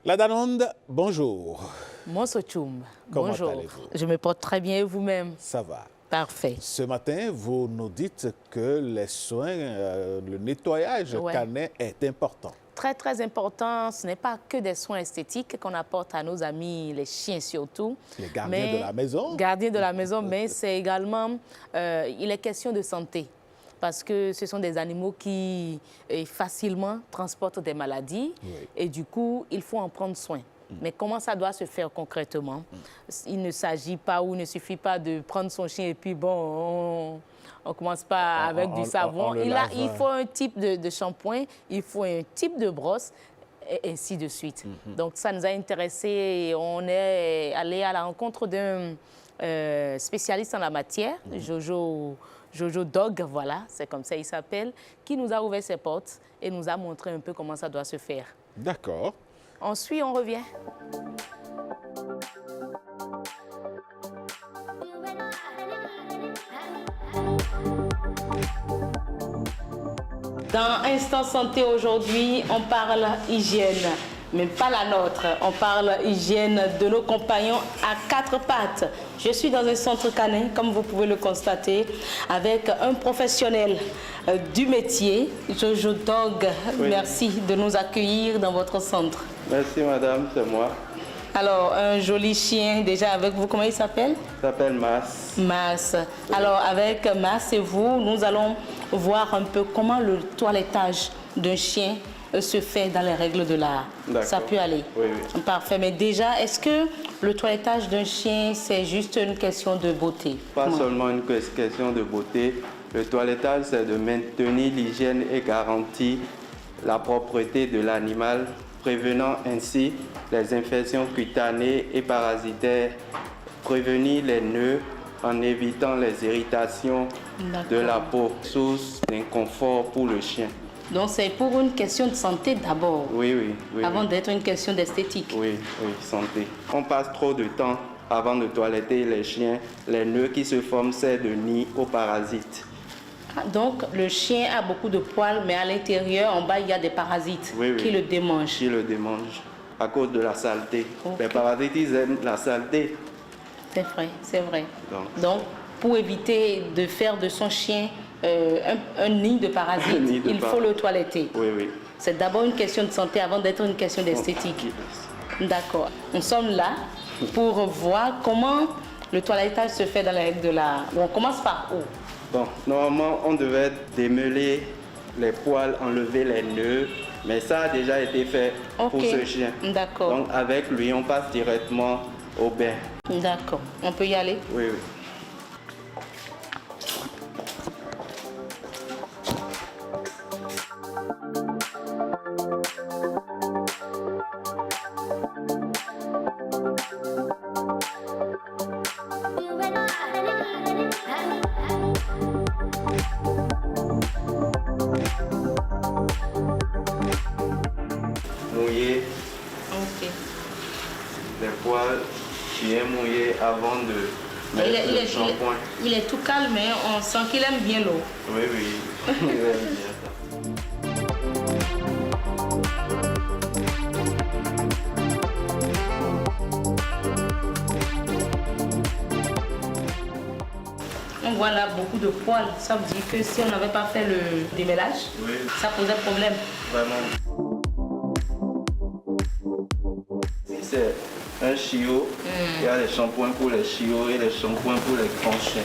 La Danonde, bonjour. Bonjour Tchoum. Comment Bonjour. allez-vous? Je me porte très bien et vous-même? Ça va. Parfait. Ce matin, vous nous dites que les soins, le nettoyage canin est important. Très, très important. Ce n'est pas que des soins esthétiques qu'on apporte à nos amis, les chiens surtout. Les gardiens de la maison. Gardiens de la maison, mais c'est également, il est question de santé. Parce que ce sont des animaux qui facilement transportent des maladies et du coup, il faut en prendre soin. Mais comment ça doit se faire concrètement? Il ne s'agit pas ou il ne suffit pas de prendre son chien et puis bon, on ne commence pas avec du savon. Il faut un type de shampoing, il faut un type de brosse et ainsi de suite. Donc ça nous a intéressés et on est allé à la rencontre d'un spécialiste en la matière, Jojo Dog, voilà, c'est comme ça il s'appelle, qui nous a ouvert ses portes et nous a montré un peu comment ça doit se faire. D'accord. On suit, on revient. Dans Instant Santé aujourd'hui, on parle hygiène, mais pas la nôtre. On parle hygiène de nos compagnons à quatre pattes. Je suis dans un centre canin, comme vous pouvez le constater, avec un professionnel du métier, Jojo Dog. Oui. Merci de nous accueillir dans votre centre. Merci madame, c'est moi. Alors, un joli chien déjà avec vous, comment il s'appelle? Il s'appelle Mars. Mars. Alors, avec Mars et vous, nous allons voir un peu comment le toilettage d'un chien se fait dans les règles de l'art. Ça peut aller. Oui. Parfait. Mais déjà, est-ce que le toilettage d'un chien, c'est juste une question de beauté? Pas seulement une question de beauté. Le toilettage, c'est de maintenir l'hygiène et garantir la propreté de l'animal, prévenant ainsi les infections cutanées et parasitaires, prévenir les nœuds en évitant les irritations de la peau, source d'inconfort pour le chien. Donc c'est pour une question de santé d'abord, oui, avant d'être une question d'esthétique. Oui, santé. On passe trop de temps avant de toiletter les chiens. Les nœuds qui se forment servent de nid aux parasites. Donc le chien a beaucoup de poils, mais à l'intérieur, en bas, il y a des parasites qui le démangent. Qui le démangent à cause de la saleté. Les parasites, ils aiment la saleté. C'est vrai, c'est vrai. Donc pour éviter de faire de son chien un nid de parasites, il faut le toiletter. Oui. C'est d'abord une question de santé avant d'être une question d'esthétique. D'accord. Nous sommes là pour voir comment le toilettage se fait dans la règle de l'art. On commence par où? Bon, normalement, on devait démêler les poils, enlever les nœuds, mais ça a déjà été fait pour ce chien. D'accord. Donc avec lui, on passe directement au bain. D'accord. On peut y aller? Oui. Mouiller. Les poils qui est mouillé avant de mettre le shampoing. Il est tout calme, mais on sent qu'il aime bien l'eau. Oui. Il aime bien ça. On voit là beaucoup de poils. Ça veut dire que si on n'avait pas fait le démêlage, ça posait problème. Vraiment. C'est un chiot. Il y a des shampoings pour les chiots et des shampoings pour les grands chiens.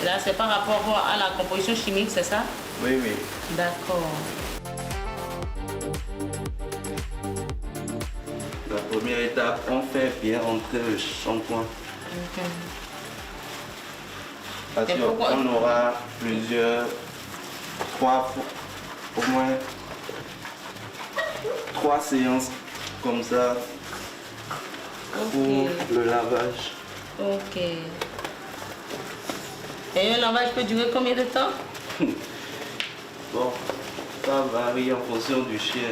Là, c'est par rapport à la composition chimique, c'est ça? Oui. D'accord. La première étape, on fait bien entrer le shampoing. Parce qu'on aura au moins 3 séances comme ça pour le lavage. Ok. Et un lavage peut durer combien de temps? Bon, ça varie en fonction du chien.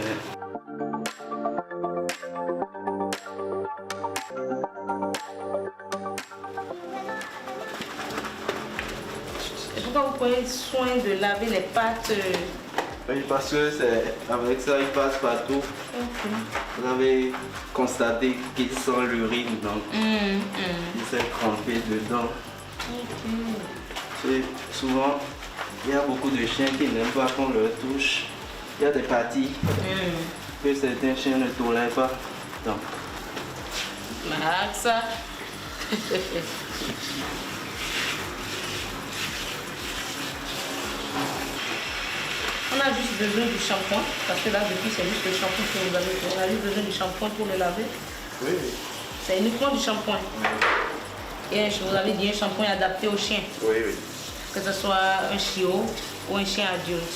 pourquoi vous prenez soin de laver les pattes? Oui, parce que avec ça, il passe partout. Okay. Vous avez constaté qu'il sent l'urine, donc il s'est trempé dedans. Et souvent, il y a beaucoup de chiens qui n'aiment pas qu'on leur touche. Il y a des parties que certains chiens ne tolèrent pas. Donc. Max. On a juste besoin du shampoing, parce que là, depuis, c'est juste le shampoing que vous avez fait. On a juste besoin du shampoing pour le laver. Oui, oui. C'est uniquement du shampoing. Oui. Et vous avez dit un shampoing adapté au chien. Oui, oui. Que ce soit un chiot ou un chien adulte.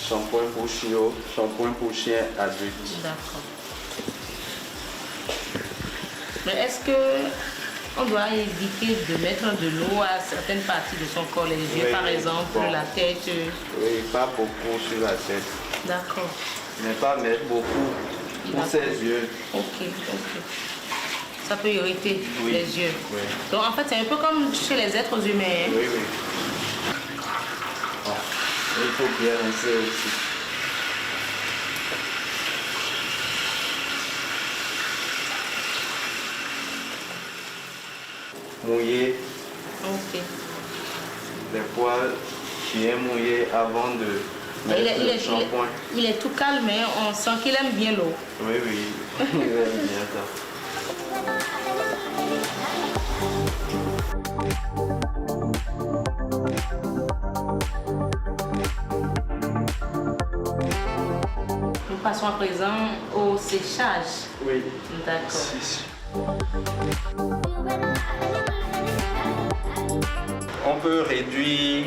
Shampoing pour chiot, shampoing pour chien adulte. D'accord. Mais est-ce que on doit éviter de mettre de l'eau à certaines parties de son corps, les yeux par exemple, bon. La tête? Oui, pas beaucoup sur la tête. D'accord. Mais pas mettre beaucoup pour ses yeux. Ok. Ça peut irriter les yeux. Oui. Donc en fait, c'est un peu comme chez les êtres humains. Hein? Oui. Bon. Il faut bien rincer aussi. Mouiller les poils bien mouillés avant de mettre le shampoing. Il est tout calme, hein? On sent qu'il aime bien l'eau. Oui, il aime bien ça. Nous passons à présent au séchage. Oui. D'accord. On peut réduire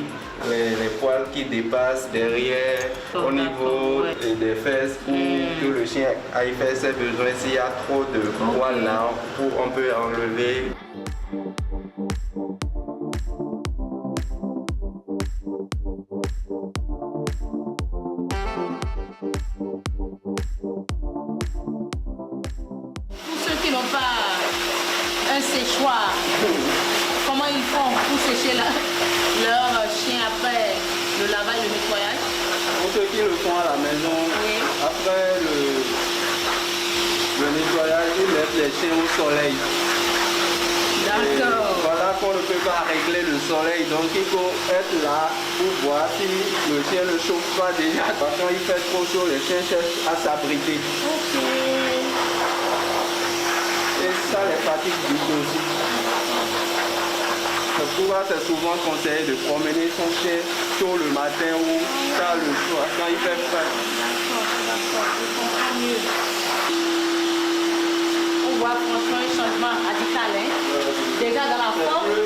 les poils qui dépassent derrière au niveau des fesses pour que le chien aille faire ses besoins. S'il y a trop de poils là, on peut enlever. Pour ceux qui n'ont pas un séchoir, comment ils font pour sécher leur chien après le lavage et le nettoyage? Pour ceux qui le font à la maison, après le nettoyage, ils mettent les chiens au soleil. D'accord. Voilà qu'on ne peut pas régler le soleil, donc il faut être là pour voir si le chien ne chauffe pas déjà. Parce que quand il fait trop chaud, les chiens cherchent à s'abriter. Et ça les fatigue du tout aussi. Pourquoi c'est souvent conseillé de promener son chien tôt le matin ou tard le soir quand il fait frais. D'accord, je comprends mieux. On voit franchement un changement radical, hein? Déjà dans la forme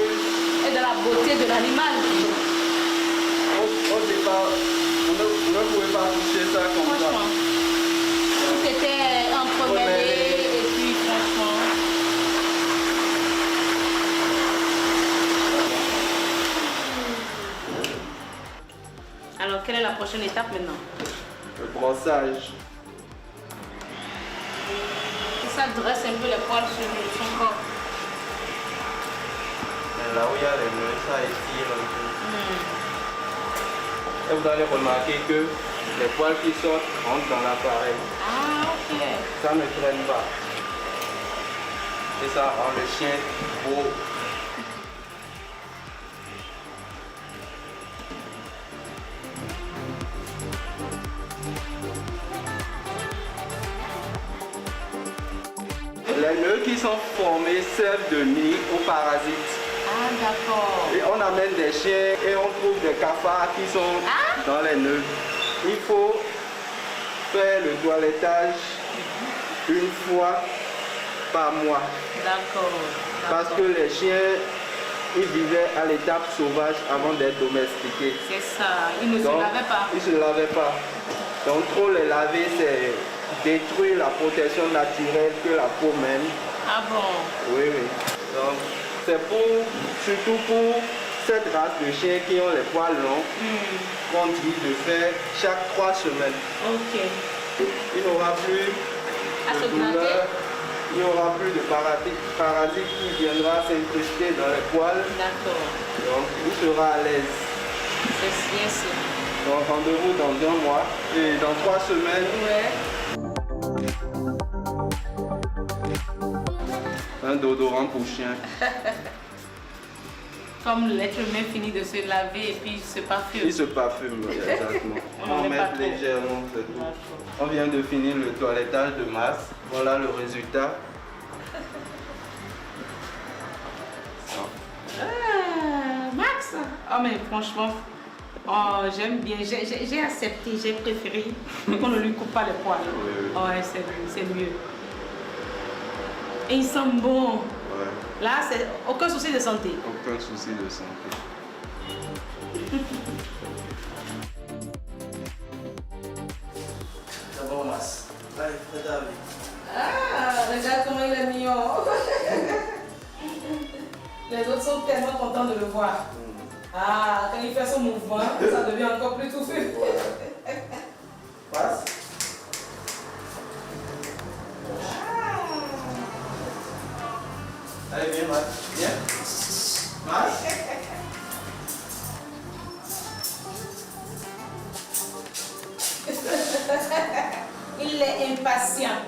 et dans la beauté de l'animal. Au départ, on ne pouvait pas toucher ça comme ça. Tout était entremêlé et puis franchement... Alors, quelle est la prochaine étape maintenant? Le brossage. Ça dresse un peu les poils sur son corps. Mais là où il y a les nœuds, ça étire un peu. Et vous allez remarquer que les poils qui sortent rentrent dans l'appareil. Ah, ok. Ça ne traîne pas. Et ça rend le chien beau. Les nœuds qui sont formés servent de nid aux parasites. Ah, d'accord. Et on amène des chiens et on trouve des cafards qui sont dans les nœuds. Il faut faire le toilettage une fois par mois. D'accord. Parce que les chiens, ils vivaient à l'étape sauvage avant d'être domestiqués. C'est ça, ils ne se lavaient pas. Ils ne se lavaient pas. Donc trop les laver, c'est détruire la protection naturelle que la peau même. Ah bon? Oui. Donc c'est surtout pour cette race de chiens qui ont les poils longs qu'on dit de faire chaque 3 semaines. Ok. Il n'aura plus de douleur, il n'y aura plus de parasites qui viendra s'incruster dans les poils. D'accord. Donc il sera à l'aise. C'est bien sûr. Donc rendez-vous dans 1 mois et dans 3 semaines. Ouais. Un déodorant pour chien. Comme l'être humain finit de se laver et puis il se parfume. Il se parfume, exactement. On met légèrement, c'est tout. On vient de finir le toilettage de masse. Voilà le résultat. Max! Oh mais franchement, oh, j'aime bien, j'ai accepté, j'ai préféré qu'on ne lui coupe pas les poils. Oui. Oh, ouais, c'est mieux. Et ils sont bons. Ouais. Là, c'est aucun souci de santé. Aucun souci de santé. C'est bon, Mas. Allez, fais ta vie. Ah, regarde comment il est mignon. Les autres sont tellement contents de le voir. Ah, quand il fait son mouvement, ça devient encore plus touffu. Passe. Allez, viens, Mas. Viens. Mas. Il est impatient.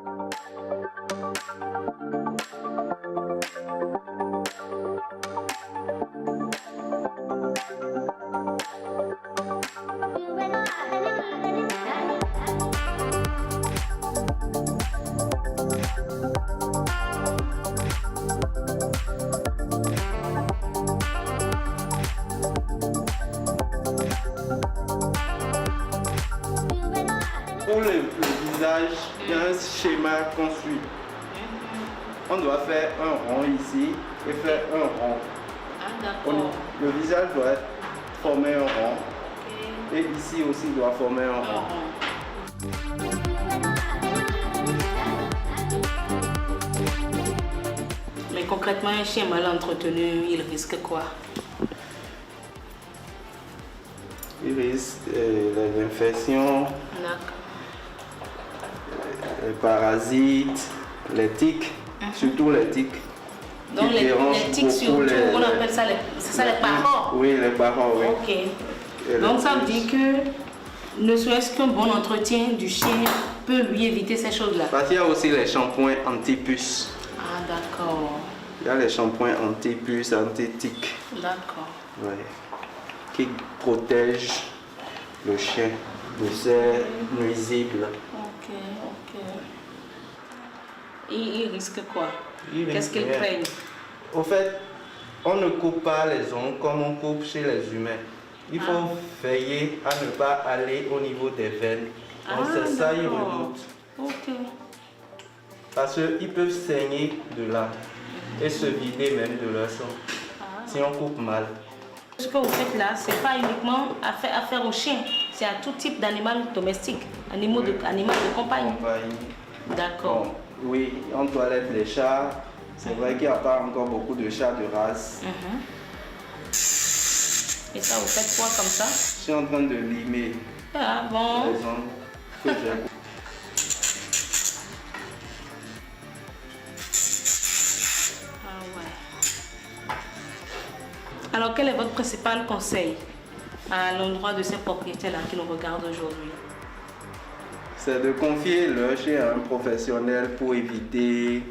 Pour le visage, il y a un schéma qu'on suit. On doit faire un rond ici et faire un rond. Ah, d'accord. Le visage doit former un rond. Ok. Et ici aussi doit former un rond. Mais concrètement, un chien mal entretenu, il risque quoi? Il risque les infections, D'accord. les parasites, les tiques, surtout les tiques. Donc qui les dérangent tiques beaucoup surtout, on appelle ça les parois. Oui, les parois, oui. Ok. Et Donc les ça veut puces. dire que ne serait-ce qu'un bon entretien du chien peut lui éviter ces choses-là. Parce qu'il y a aussi les shampoings anti-puces. Ah d'accord. Il y a les shampoings anti-puces, anti-tiques. D'accord. Ouais. Qui protègent le chien de ces nuisibles. Ok, ok. Il risque quoi? Il Qu'est-ce risque qu'il rien. craigne? Au fait, on ne coupe pas les ongles comme on coupe chez les humains. Il faut veiller à ne pas aller au niveau des veines. Donc c'est ça, ils redoutent. Ok. Parce qu'ils peuvent saigner de là et se vider même de leur sang si on coupe mal. Ce que vous faites là, ce n'est pas uniquement affaire aux chiens, c'est à tout type d'animal domestique, animal de compagnie. D'accord. Bon, oui, on toilette les chats. C'est vrai qu'il n'y a pas encore beaucoup de chats de race. Et ça, vous faites quoi comme ça? Je suis en train de limer Ah bon? les ongles que j'ai. Ah ouais. Alors, quel est votre principal conseil à l'endroit de ces propriétaires-là qui nous regardent aujourd'hui? C'est de confier leur chien à un professionnel pour éviter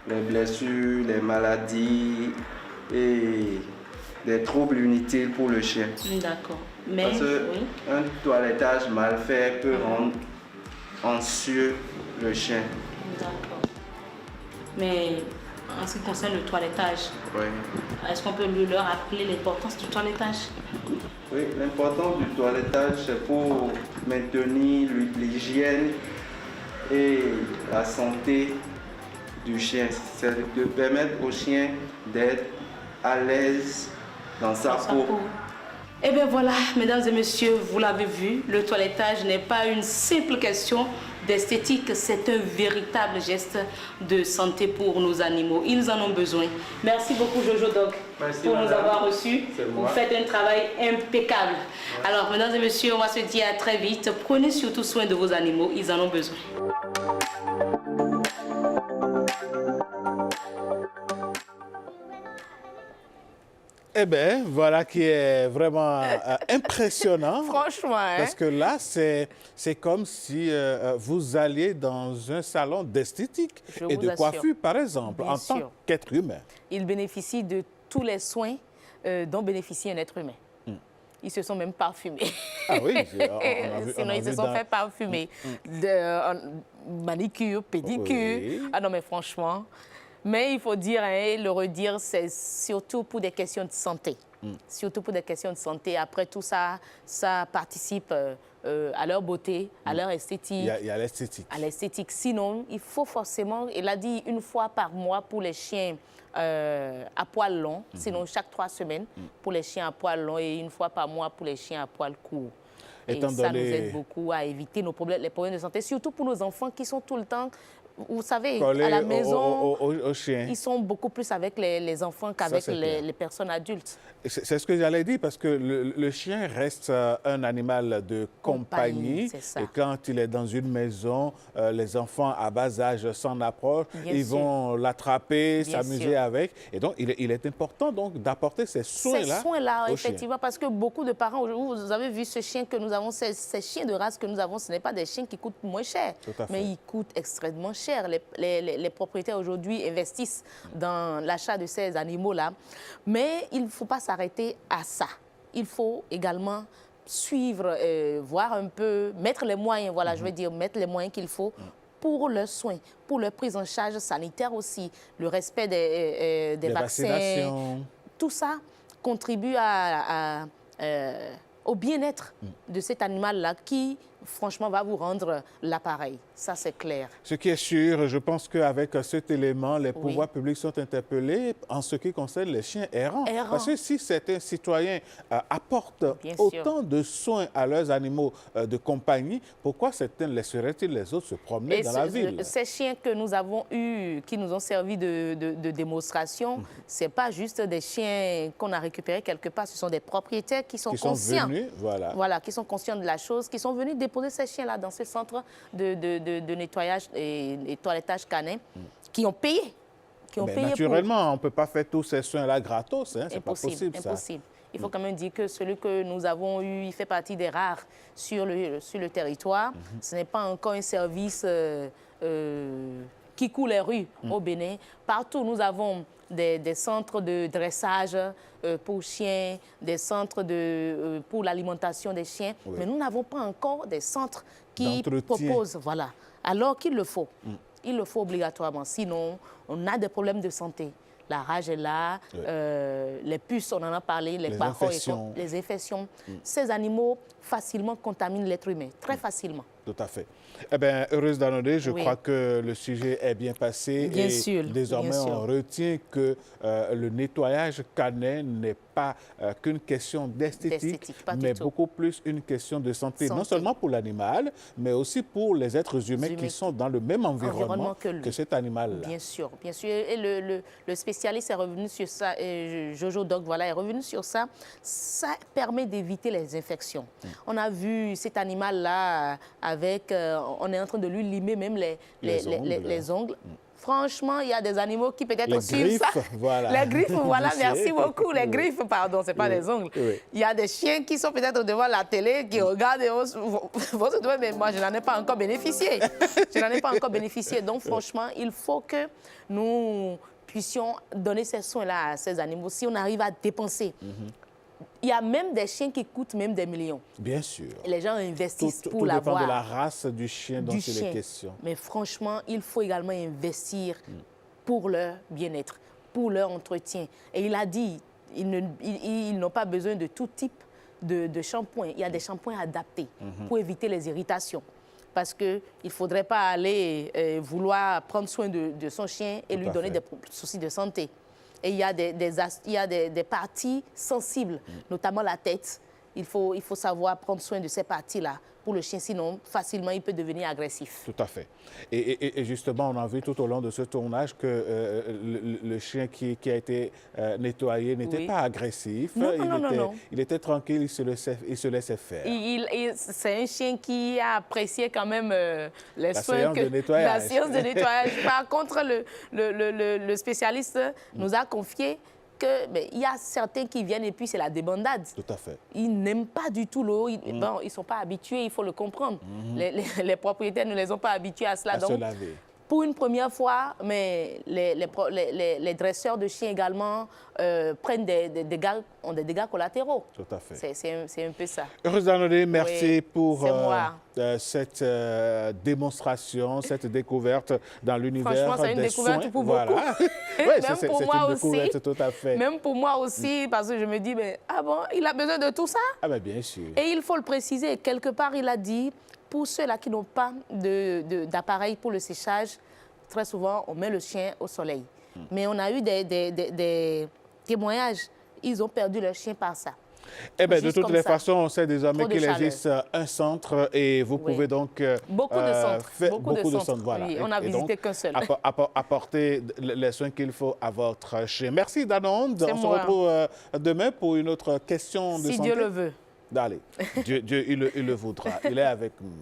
les blessures, les maladies et des troubles inutiles pour le chien. D'accord. Mais Parce qu'un toilettage mal fait peut rendre anxieux le chien. D'accord. Mais en ce qui concerne le toilettage, Oui. est-ce qu'on peut leur rappeler l'importance du toilettage? Oui, l'importance du toilettage, c'est pour maintenir l'hygiène et la santé du chien. C'est de permettre au chien d'être à l'aise dans sa peau. Eh bien voilà, mesdames et messieurs, vous l'avez vu, le toilettage n'est pas une simple question d'esthétique, c'est un véritable geste de santé pour nos animaux. Ils en ont besoin. Merci beaucoup Jojo Dog pour nous avoir reçus. Vous faites un travail impeccable. Ouais. Alors mesdames et messieurs, on va se dire à très vite. Prenez surtout soin de vos animaux, ils en ont besoin. Eh bien, voilà qui est vraiment impressionnant. Franchement, hein? Parce que là, c'est comme si vous alliez dans un salon d'esthétique et de coiffure, par exemple, en tant qu'être humain. Il bénéficie de tous les soins dont bénéficie un être humain. Ils se sont même parfumés. Ah oui, sinon ils se sont fait parfumer. Manicure, pédicure. Oui. Ah non, mais franchement... Mais il faut dire, hein, le redire, c'est surtout pour des questions de santé. Surtout pour des questions de santé. Après tout ça, ça participe à leur beauté, à leur esthétique. Il y a l'esthétique. À l'esthétique. Sinon, il faut forcément, il a dit une fois par mois pour les chiens à poil long, sinon chaque 3 semaines pour les chiens à poil long et une fois par mois pour les chiens à poil court. Et ça nous aide beaucoup à éviter les problèmes de santé, surtout pour nos enfants qui sont tout le temps... Vous savez, collés à la maison, aux chiens. Ils sont beaucoup plus avec les enfants qu'avec les personnes adultes. C'est ce que j'allais dire, parce que le chien reste un animal de compagnie. Et quand il est dans une maison, les enfants à bas âge s'en approchent, ils vont l'attraper, s'amuser avec. Et donc, il est important d'apporter ces soins-là. Ces soins-là, effectivement, parce que beaucoup de parents, vous avez vu ce chien que nous avons, ces chiens de race que nous avons, ce n'est pas des chiens qui coûtent moins cher, mais ils coûtent extrêmement cher. Les propriétaires aujourd'hui investissent dans l'achat de ces animaux-là. Mais il ne faut pas s'arrêter à ça. Il faut également suivre, voir un peu, mettre les moyens, voilà, je veux dire, mettre les moyens qu'il faut pour leurs soins, pour leur prise en charge sanitaire aussi, le respect des vaccins. Tout ça contribue au bien-être de cet animal-là qui, franchement, va vous rendre l'appareil. Ça, c'est clair. Ce qui est sûr, je pense qu'avec cet élément, les pouvoirs publics sont interpellés en ce qui concerne les chiens errants. Parce que si certains citoyens apportent autant de soins à leurs animaux de compagnie, pourquoi certains laisseraient-ils les autres se promener dans la ville? Ces chiens que nous avons eus, qui nous ont servi de démonstration, ce n'est pas juste des chiens qu'on a récupérés quelque part, ce sont des propriétaires qui sont conscients. Voilà, qui sont conscients de la chose, qui sont venus déposer ces chiens-là dans ce centre de nettoyage et toilettage canin, qui ont payé. Naturellement, on ne peut pas faire tous ces soins-là gratos, hein, c'est pas possible. Impossible. Il faut quand même dire que celui que nous avons eu, il fait partie des rares sur le territoire. Ce n'est pas encore un service qui coule les rues au Bénin. Partout, nous avons des centres de dressage pour chiens, des centres pour l'alimentation des chiens. Mais nous n'avons pas encore des centres qui proposent, voilà. Alors qu'il le faut. Il le faut obligatoirement. Sinon, on a des problèmes de santé. La rage est là, les puces, on en a parlé, les infections. Ces animaux facilement contaminent l'être humain, très facilement. Tout à fait. Eh bien, heureuse d'Anodé, je crois que le sujet est bien passé. Bien sûr. Désormais, on retient que le nettoyage canin n'est pas qu'une question d'esthétique, mais beaucoup plus une question de santé. Non seulement pour l'animal, mais aussi pour les êtres humains qui sont dans le même environnement que cet animal-là. Bien sûr, bien sûr. Et le spécialiste est revenu sur ça, Jojo Doc, voilà, est revenu sur ça. Ça permet d'éviter les infections. On a vu cet animal-là avec... on est en train de lui limer même les ongles. Franchement, il y a des animaux qui peut-être suivent ça. Voilà. Les griffes, voilà, merci beaucoup. Les griffes, pardon, ce n'est pas des ongles. Il y a des chiens qui sont peut-être devant la télé, qui regardent et vont se dire, mais moi, je n'en ai pas encore bénéficié. Je n'en ai pas encore bénéficié. Donc, franchement, il faut que nous puissions donner ces soins-là à ces animaux. Si on arrive à dépenser... Il y a même des chiens qui coûtent même des millions. Bien sûr. Les gens investissent pour l'avoir. Tout dépend de la race du chien dont il est question. Mais franchement, il faut également investir pour leur bien-être, pour leur entretien. Et il a dit, ils n'ont pas besoin de tout type de shampoing. Il y a des shampoings adaptés pour éviter les irritations. Parce qu'il ne faudrait pas aller vouloir prendre soin de son chien et lui donner des soucis de santé. Et il y a des parties sensibles, notamment la tête. Il faut savoir prendre soin de ces parties-là pour le chien, sinon facilement il peut devenir agressif. Tout à fait. Et justement, on a vu tout au long de ce tournage que le chien qui a été nettoyé n'était pas agressif. Non. Il était tranquille, il se laissait faire. C'est un chien qui a apprécié quand même les soins séance de nettoyage. La séance de nettoyage. Par contre, le spécialiste nous a confié qu'il y a certains qui viennent et puis c'est la débandade. Tout à fait. Ils n'aiment pas du tout l'eau. Ils ne sont pas habitués, il faut le comprendre. Les propriétaires ne les ont pas habitués à cela. À se laver. Pour une première fois, mais les dresseurs de chiens également prennent des dégâts collatéraux. Tout à fait. C'est un peu ça. Heureuse Danodé, merci pour cette démonstration, cette découverte dans l'univers des soins. Franchement, c'est une découverte pour beaucoup. Voilà. Oui, c'est une découverte, tout à fait. Même pour moi aussi, parce que je me dis, mais, ah bon, il a besoin de tout ça? Ah ben bien sûr. Et il faut le préciser, quelque part, il a dit, pour ceux-là qui n'ont pas d'appareil pour le séchage, très souvent, on met le chien au soleil. Mais on a eu des témoignages, ils ont perdu leur chien par ça. Eh bien, de toutes les façons, on sait désormais qu'il existe un centre et vous pouvez donc... Beaucoup de centres. Beaucoup de centres, voilà. Oui, on n'a visité qu'un seul. Apporter les soins qu'il faut à votre chien. Merci, Danonde. On se retrouve demain pour une autre question de santé. Si Dieu le veut. Allez, Dieu il le voudra. Il est avec nous.